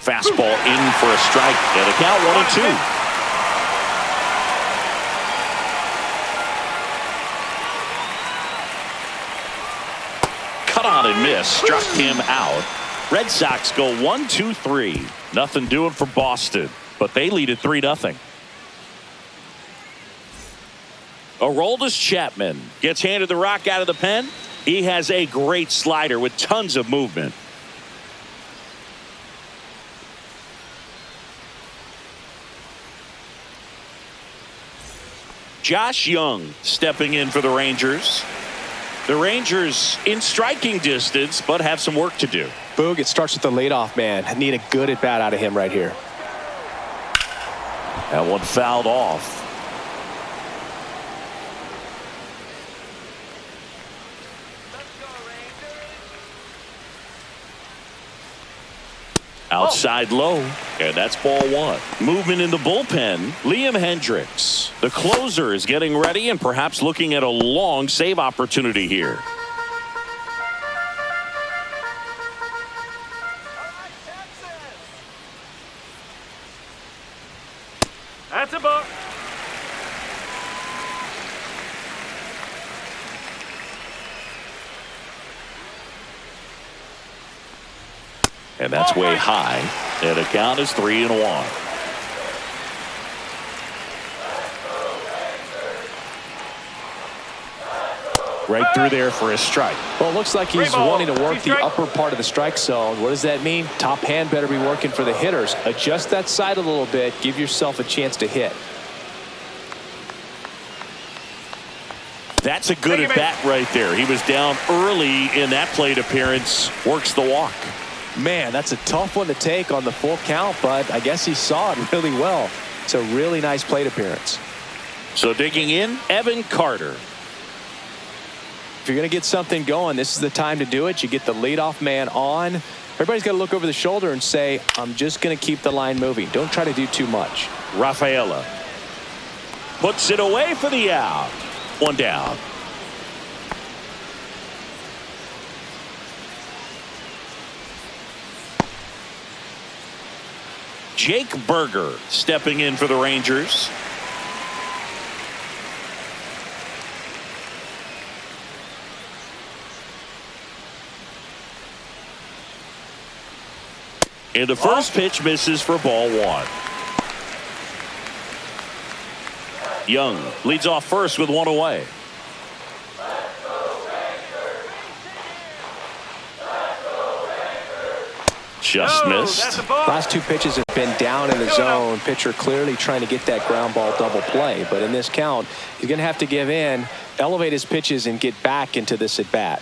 Speaker 1: Fastball in for a strike, and the count 1-2. Cut on and miss, struck him out. Red Sox go 1-2-3. Nothing doing for Boston, but they lead at 3-0. Aroldis Chapman gets handed the rock out of the pen. He has a great slider with tons of movement. Josh Young stepping in for the Rangers. The Rangers in striking distance, but have some work to do.
Speaker 2: Boog, it starts with the leadoff man. I need a good at-bat out of him right here.
Speaker 1: That one fouled off. Outside low, and that's ball one. Movement in the bullpen. Liam Hendricks, the closer, is getting ready and perhaps looking at a long save opportunity here.
Speaker 3: That's a ball.
Speaker 1: And that's way high. And the count is 3-1. Right through there for a strike.
Speaker 2: Well, it looks like he's wanting to work the upper part of the strike zone. What does that mean? Top hand better be working for the hitters. Adjust that side a little bit. Give yourself a chance to hit.
Speaker 1: That's a good at bat right there. He was down early in that plate appearance. Works the walk.
Speaker 2: Man, that's a tough one to take on the full count, but I guess he saw it really well. It's a really nice plate appearance.
Speaker 1: So digging in, Evan Carter.
Speaker 2: If you're going to get something going, this is the time to do it. You get the leadoff man on. Everybody's got to look over the shoulder and say, I'm just going to keep the line moving. Don't try to do too much.
Speaker 1: Rafaela puts it away for the out. One down. Jake Berger stepping in for the Rangers. And the first pitch misses for ball one. Young leads off first with one away. Just missed.
Speaker 2: Last two pitches have been down in the zone. Pitcher clearly trying to get that ground ball double play. But in this count, he's going to have to give in, elevate his pitches, and get back into this at bat.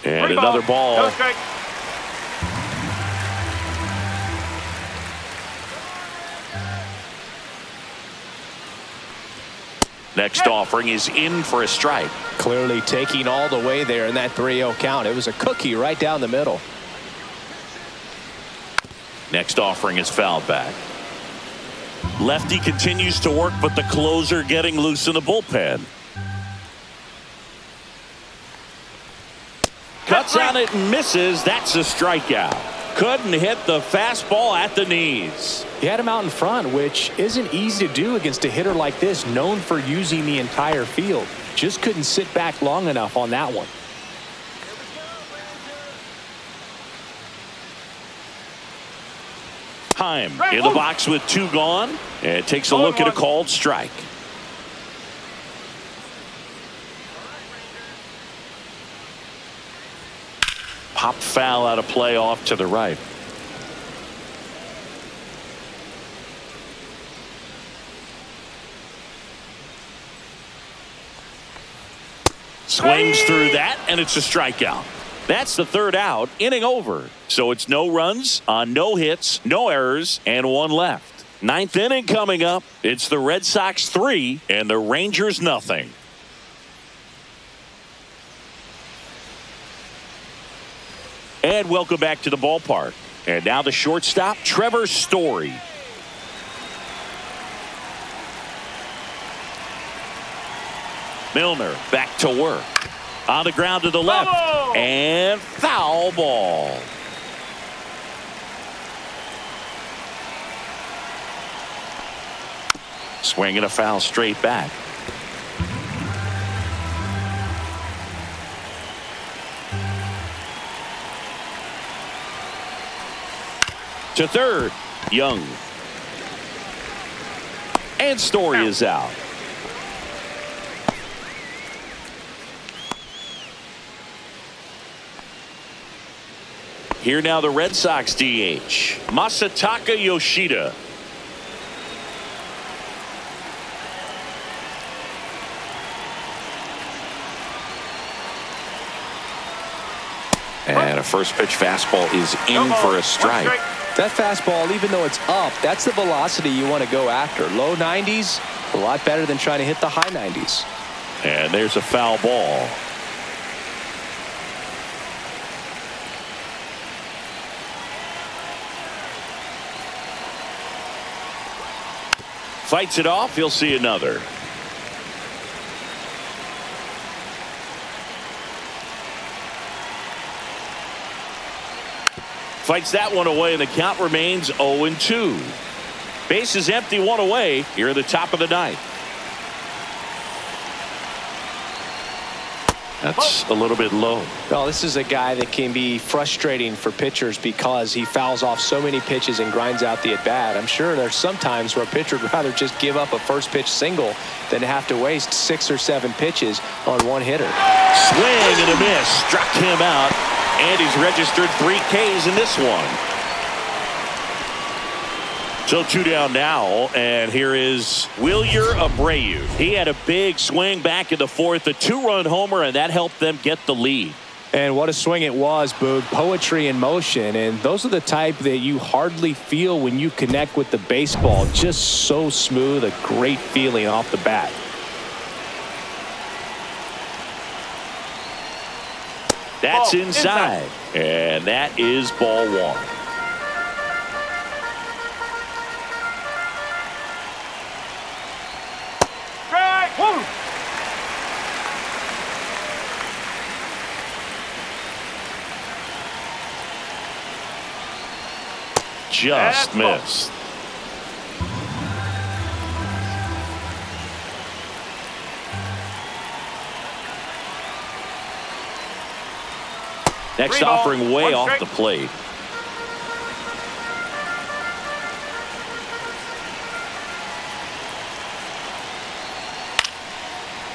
Speaker 1: And another ball.
Speaker 3: No strike.
Speaker 1: Next offering is in for a strike.
Speaker 2: Clearly taking all the way there in that 3-0 count. It was a cookie right down the middle.
Speaker 1: Next offering is fouled back. Lefty continues to work, but the closer getting loose in the bullpen. Cuts on it and misses. That's a strikeout. Couldn't hit the fastball at the knees.
Speaker 2: He had him out in front, which isn't easy to do against a hitter like this, known for using the entire field. Just couldn't sit back long enough on that one.
Speaker 1: Time in the box with two gone. And takes a look at a called strike. Pop foul out of play off to the right. Swings through that, and it's a strikeout. That's the third out, inning over. So it's no runs on no hits, no errors, and one left. Ninth inning coming up. It's the Red Sox 3 and the Rangers nothing. And welcome back to the ballpark. And now the shortstop, Trevor Story. Milner back to work. On the ground to the left. And foul ball. Swinging a foul straight back. To third, Young. And Story is out. Here now the Red Sox DH, Masataka Yoshida. And a first pitch fastball is in for a strike.
Speaker 2: That fastball, even though it's up, that's the velocity you want to go after. Low 90s, a lot better than trying to hit the high 90s.
Speaker 1: And there's a foul ball. Fights it off. He'll see another. Fights that one away, and the count remains 0-2. Base is empty, one away here at the top of the ninth. That's a little bit low.
Speaker 2: Well, this is a guy that can be frustrating for pitchers because he fouls off so many pitches and grinds out the at-bat. I'm sure there's some times where a pitcher would rather just give up a first pitch single than have to waste 6 or 7 pitches on one hitter.
Speaker 1: Swing and a miss. Struck him out. And he's registered 3 Ks in this one. So 2 down now, and here is Wilyer Abreu. He had a big swing back in the 4th, a 2-run homer, and that helped them get the lead.
Speaker 2: And what a swing it was, Boog. Poetry in motion, and those are the type that you hardly feel when you connect with the baseball. Just so smooth, a great feeling off the bat.
Speaker 1: That's inside. And that is ball 1. Just missed. Next offering way off the plate.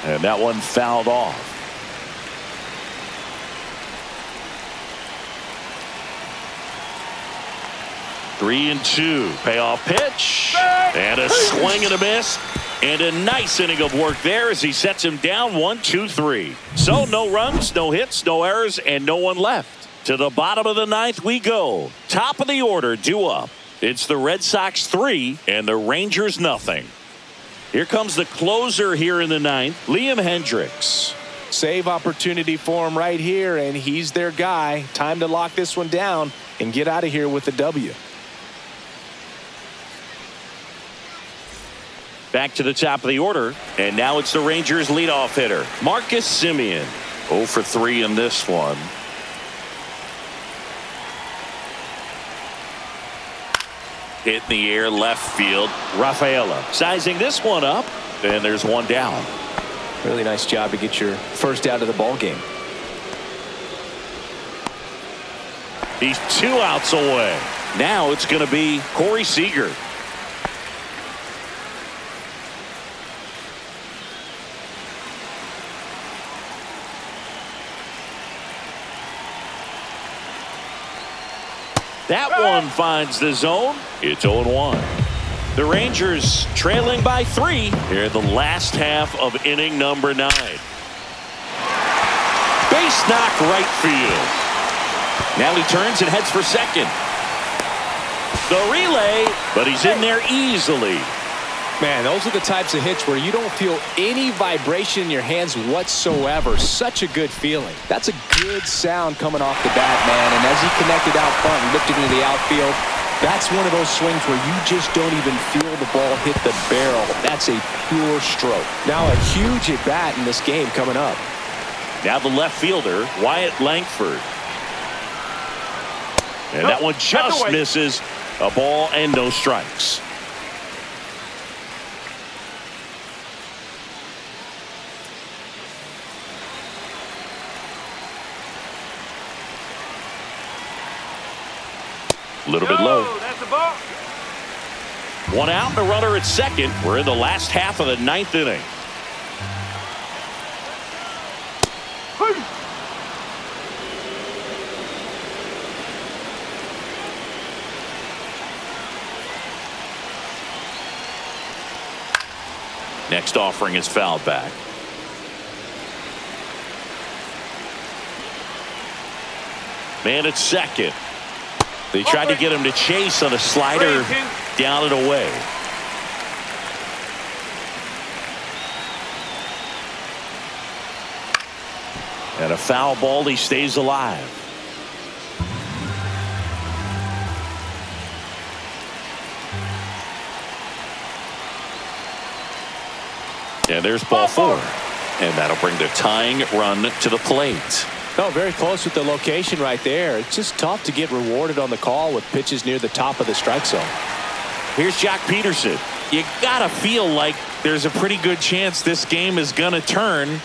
Speaker 1: And that one fouled off. Three and 2. Payoff pitch. And a swing and a miss. And a nice inning of work there as he sets him down 1-2-3. So no runs, no hits, no errors, and no one left. To the bottom of the 9th we go. Top of the order due up. It's the Red Sox 3 and the Rangers nothing. Here comes the closer here in the 9th, Liam Hendricks.
Speaker 2: Save opportunity for him right here, and he's their guy. Time to lock this one down and get out of here with a W.
Speaker 1: Back to the top of the order, and now it's the Rangers leadoff hitter, Marcus Semien. 0 for 3 in this one. Hit in the air left field. Rafaela sizing this one up, and there's one down.
Speaker 2: Really nice job to get your first out of the ball game.
Speaker 1: He's 2 outs away. Now it's going to be Corey Seager. That one finds the zone. It's 0-1. The Rangers trailing by 3 here in the last half of inning number 9. Base knock right field. Now he turns and heads for second. The relay, but he's in there easily.
Speaker 2: Man, those are the types of hits where you don't feel any vibration in your hands whatsoever. Such a good feeling. That's a good sound coming off the bat, man. And as he connected out front and lifted into the outfield, that's one of those swings where you just don't even feel the ball hit the barrel. That's a pure stroke. Now a huge at bat in this game coming up.
Speaker 1: Now the left fielder, Wyatt Langford. And that one just misses. A ball and no strikes. A little bit low.
Speaker 3: That's a ball.
Speaker 1: 1 out and a runner at second. We're in the last half of the 9th inning. Next offering is fouled back. Man at second. They tried to get him to chase on a slider down and away. And a foul ball. He stays alive. And there's ball four. And that'll bring the tying run to the plate.
Speaker 2: Oh, very close with the location right there. It's just tough to get rewarded on the call with pitches near the top of the strike zone.
Speaker 1: Here's Jock Peterson. You gotta feel like there's a pretty good chance this game is gonna turn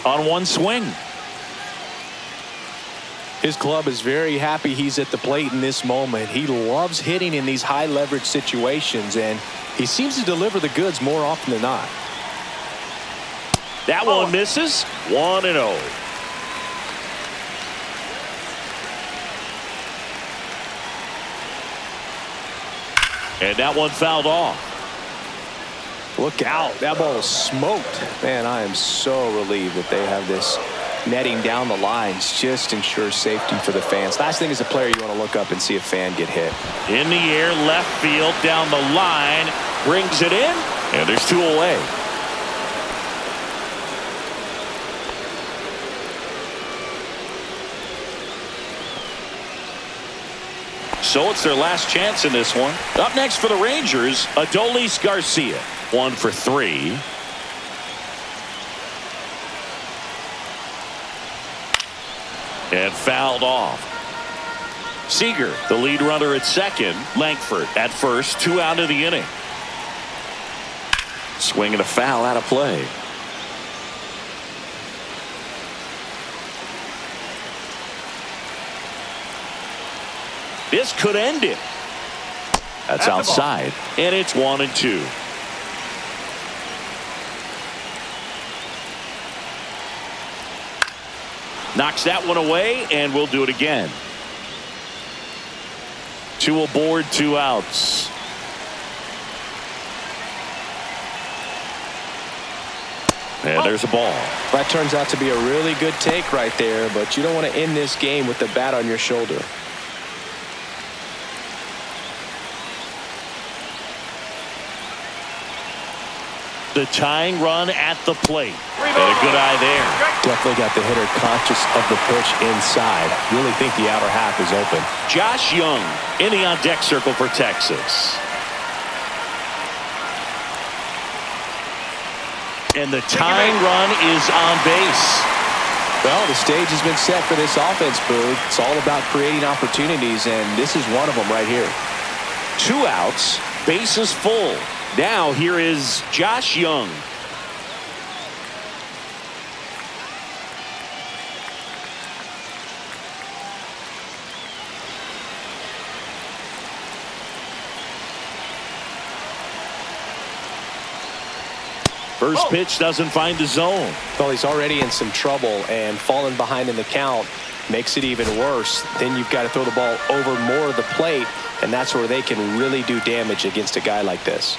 Speaker 1: on one swing.
Speaker 2: His club is very happy he's at the plate in this moment. He loves hitting in these high leverage situations, and he seems to deliver the goods more often than not.
Speaker 1: That one misses. 1-0. And that one fouled off.
Speaker 2: Look out. That ball was smoked. Man, I am so relieved that they have this netting down the lines. Just ensures safety for the fans. Last thing as a player, you want to look up and see a fan get hit.
Speaker 1: In the air, left field, down the line. Brings it in. And there's two away. So it's their last chance in this one. Up next for the Rangers, Adolis Garcia. 1 for 3. And fouled off. Seager, the lead runner at second. Langford at first. 2 out of the inning. Swing and a foul out of play. This could end it. That's outside. And it's 1-2. Knocks that one away, and we'll do it again. 2 aboard, 2 outs. And there's a ball.
Speaker 2: That turns out to be a really good take right there, but you don't want to end this game with the bat on your shoulder.
Speaker 1: The tying run at the plate. And a good eye there.
Speaker 2: Definitely got the hitter conscious of the pitch inside. Really think the outer half is open.
Speaker 1: Josh Young in the on-deck circle for Texas. And the tying run is on base.
Speaker 2: Well, the stage has been set for this offense, Boo. It's all about creating opportunities, and this is one of them right here.
Speaker 1: 2 outs, bases full. Now here is Josh Young. First pitch doesn't find the zone.
Speaker 2: Well, he's already in some trouble, and falling behind in the count makes it even worse. Then you've got to throw the ball over more of the plate, and that's where they can really do damage against a guy like this.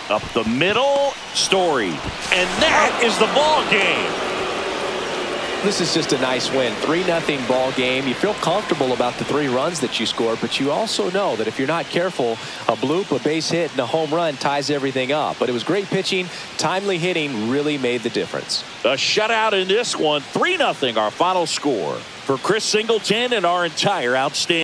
Speaker 1: Up the middle, Story. And that is the ball game.
Speaker 2: This is just a nice win. 3-0 ball game. You feel comfortable about the 3 runs that you scored, but you also know that if you're not careful, a bloop, a base hit, and a home run ties everything up. But it was great pitching. Timely hitting really made the difference.
Speaker 1: A shutout in this one. 3-0 our final score. For Chris Singleton and our entire outstanding